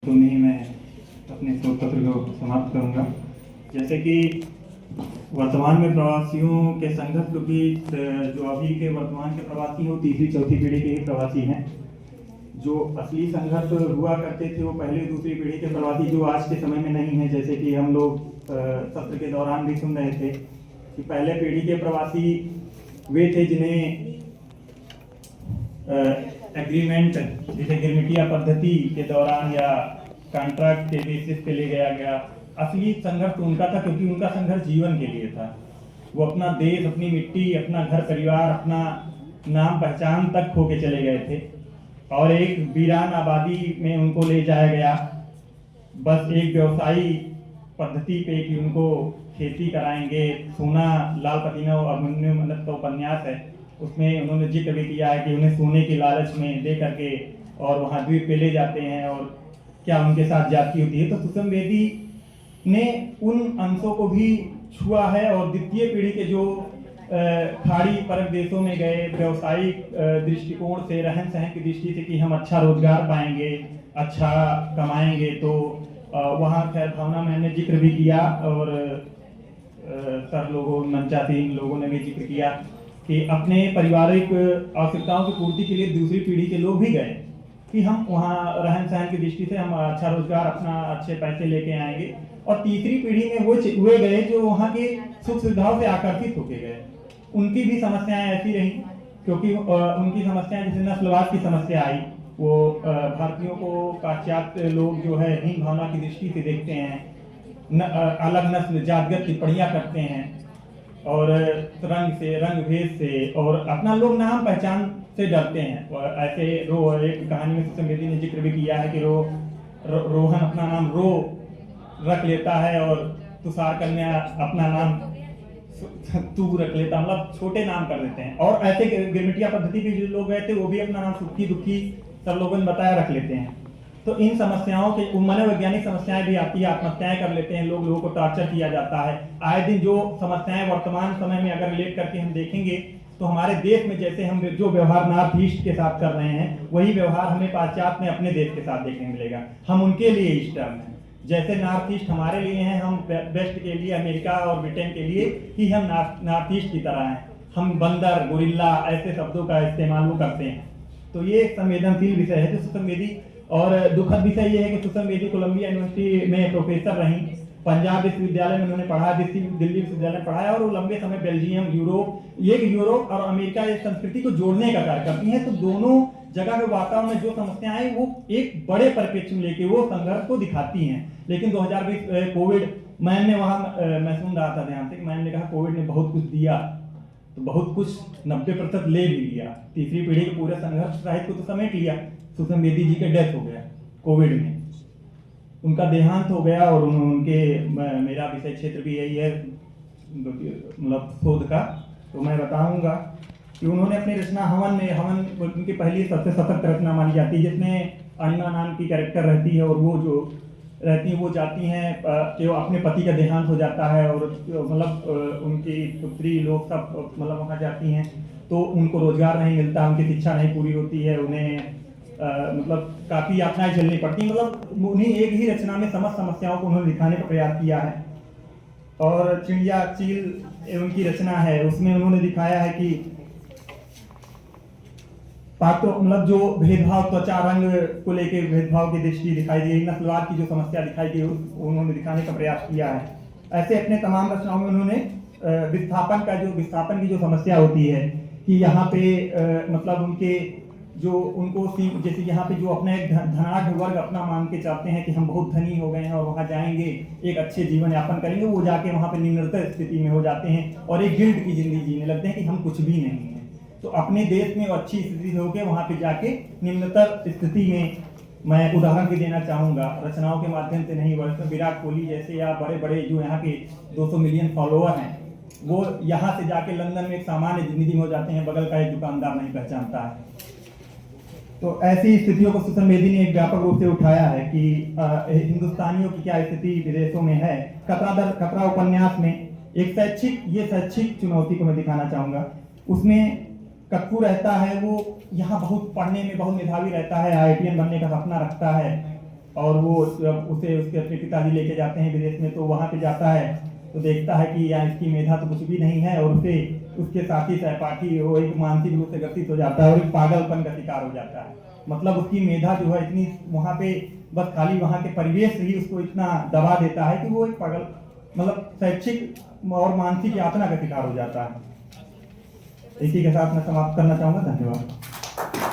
तो नहीं मैं अपने शोध पत्र को समाप्त करूंगा। जैसे कि वर्तमान में प्रवासियों के संघर्ष की जो अभी के वर्तमान के प्रवासी हो तीसरी चौथी पीढ़ी के ही प्रवासी हैं। जो असली संघर्ष हुआ करते थे वो पहली दूसरी पीढ़ी के प्रवासी जो आज के समय में नहीं है। जैसे कि हम लोग सत्र के दौरान भी सुन रहे थे कि पहले पीढ़ी के प्रवासी वे थे जिन्हें एग्रीमेंट जैसे गिरमिटिया पद्धति के दौरान या कॉन्ट्रैक्ट के बेसिस पे ले गया गया। असली संघर्ष उनका था क्योंकि उनका संघर्ष जीवन के लिए था। वो अपना देश, अपनी मिट्टी, अपना घर परिवार, अपना नाम पहचान तक खो के चले गए थे और एक वीरान आबादी में उनको ले जाया गया बस एक व्यवसायी पद्धति पे कि उनको खेती कराएंगे। सोना लाल पतीना अभिमन्यु मन्नत का उपन्यास है, उसमें उन्होंने जिक्र भी किया है कि उन्हें सोने के लालच में दे करके और वहाँ द्वीप पे ले जाते हैं और क्या उनके साथ जाती होती है। तो सुसंवेदी ने उन अंशों को भी छुआ है और द्वितीय पीढ़ी के जो खाड़ी परक देशों में गए व्यवसायिक दृष्टिकोण से, रहन सहन की दृष्टि से कि हम अच्छा रोजगार पाएंगे, अच्छा कमाएंगे, तो वहाँ खैर भावना मैम ने जिक्र भी किया और सर लोगों मंचासीन लोगों ने भी जिक्र किया कि अपने पारिवारिक आवश्यकताओं की पूर्ति के लिए दूसरी पीढ़ी के लोग भी गए कि हम वहाँ रहन सहन की दृष्टि से हम अच्छा रोजगार, अपना अच्छे पैसे लेके आएंगे। और तीसरी पीढ़ी में वो हुए गए जो वहाँ के सुख सुविधाओं से आकर्षित होके गए। उनकी भी समस्याएं ऐसी रही क्योंकि उनकी समस्याएं जैसे नस्लवाद की समस्या आई। वो भारतीयों को पाश्चात्य लोग जो है हीन भावना की दृष्टि से देखते हैं, अलग नस्ल जातगत टिप्पणियां करते हैं और रंग से, रंग भेद से और अपना लोग नाम पहचान से डरते हैं। ऐसे एक कहानी में सुसंवेदी ने जिक्र भी किया है कि रोहन अपना नाम रो रख लेता है और तुषार कन्या अपना नाम तू रख लेता, मतलब छोटे नाम कर देते हैं। और ऐसे गिरमिटिया पद्धति पे जो लोग गए थे वो भी अपना नाम सुखी दुखी सब लोगों ने बताया रख लेते हैं। तो इन समस्याओं के मनोवैज्ञानिक समस्याएं भी आती है, आत्महत्याएं कर लेते हैं लोगों को टॉर्चर किया जाता है। आए दिन जो समस्याएं वर्तमान समय में अगर रिलेट करके हम देखेंगे तो हमारे देश में जैसे हम जो व्यवहार नॉर्थ ईस्ट के साथ कर रहे हैं वही व्यवहार हमें पाश्चात्य में अपने देश के साथ देखने मिलेगा। हम उनके लिए ईस्टर्न हैं, जैसे नॉर्थ ईस्ट हमारे लिए हैं, हम वेस्ट के लिए, अमेरिका और ब्रिटेन के लिए ही हम नॉर्थ ईस्ट की तरह हैं। हम बंदर, गोरिल्ला ऐसे शब्दों का इस्तेमाल वो करते हैं। तो ये एक संवेदनशील विषय है जो सुसंवेदी, और दुखद विषय ये है कि सुसंवेदी कोलंबिया यूनिवर्सिटी में प्रोफेसर रही, पंजाब विश्वविद्यालय में उन्होंने पढ़ा, दिल्ली विश्वविद्यालय में पढ़ाया और वो लंबे समय बेल्जियम, यूरोप और अमेरिका इस संस्कृति को जोड़ने का कार्य करती हैं। तो दोनों जगह के वातावरण में जो समस्याएं वो एक बड़े परिप्रेक्ष्य में लेके वो संघर्ष को दिखाती हैं। लेकिन 2020 कोविड, मैम ने वहाँ मैं सुन रहा था ध्यान से, मैम ने कहा कोविड ने बहुत कुछ दिया, तो बहुत कुछ 90% ले भी लिया। तीसरी पीढ़ी के पूरे संघर्ष साहित्य को तो समेट लिया। सुसंवेदी जी के डेथ हो गया कोविड में, उनका देहांत हो गया और उनके, मेरा विषय क्षेत्र भी यही है मतलब शोध का, तो मैं बताऊंगा कि उन्होंने अपनी रचना हवन उनकी पहली सबसे सशक्त रचना मानी जाती है, जिसमें अनिमा नाम की कैरेक्टर रहती है और वो जो रहती हैं वो जाती हैं कि वो अपने पति का देहांत हो जाता है और मतलब उनकी पुत्री लोग सब मतलब वहाँ जाती हैं तो उनको रोजगार नहीं मिलता, उनकी शिक्षा नहीं पूरी होती है, उन्हें मतलब काफ़ी यातनाएं झेलनी पड़ती, मतलब उन्हीं एक ही रचना में समस्त समस्याओं को उन्होंने दिखाने का प्रयास किया है। और चिड़िया चील उनकी रचना है, उसमें उन्होंने दिखाया है कि पात्र मतलब जो भेदभाव, त्वचा रंग को लेके भेदभाव की दृष्टि दिखाई दी, नस्लवाद की जो समस्या दिखाई दी उन्होंने दिखाने का प्रयास किया है। ऐसे अपने तमाम रचनाओं में उन्होंने विस्थापन की जो समस्या होती है कि यहाँ पे मतलब उनके जो उनको जैसे यहाँ पे जो अपने धनाढ़ वर्ग अपना मान के चाहते हैं कि हम बहुत धनी हो गए हैं और वहाँ जाएंगे एक अच्छे जीवन यापन करेंगे, वो जाके वहाँ पे निम्नतर स्थिति में हो जाते हैं और एक गिल्ट की जिंदगी जीने लगते हैं कि हम कुछ भी नहीं हैं। तो अपने देश में अच्छी स्थिति होकर वहाँ पे जाके निम्नतर स्थिति में, मैं उदाहरण भी देना चाहूँगा रचनाओं के माध्यम से नहीं, विराट कोहली जैसे या बड़े बड़े जो यहाँ के 200 मिलियन फॉलोअर हैं वो यहाँ से जाके लंदन में एक सामान्य जिंदगी में हो जाते हैं, बगल का एक दुकानदार नहीं पहचानता है। तो ऐसी स्थितियों को सुसंवेदी ने एक व्यापक रूप से उठाया है कि हिंदुस्तानियों की क्या स्थिति विदेशों में है। खतरा उपन्यास में एक शैक्षिक चुनौती को मैं दिखाना चाहूँगा। उसमें कक्कू रहता है, वो यहाँ बहुत पढ़ने में बहुत मेधावी रहता है, IITian बनने का सपना रखता है, और वो जब उसे उसके अपने पिताजी लेके जाते हैं विदेश में, तो वहाँ पे जाता है तो देखता है कि यार इसकी मेधा तो कुछ भी नहीं है, और उसे उसके साथी सहपाठी वो एक मानसिक रूप से ग्रसित हो जाता है और एक पागलपन का शिकार हो जाता है। मतलब उसकी मेधा जो है इतनी वहाँ पे बस खाली वहाँ के परिवेश ही उसको इतना दबा देता है कि वो एक पागल मतलब शैक्षिक और मानसिक यातना का शिकार हो जाता है। इसी के साथ मैं समाप्त करना चाहूँगा। धन्यवाद।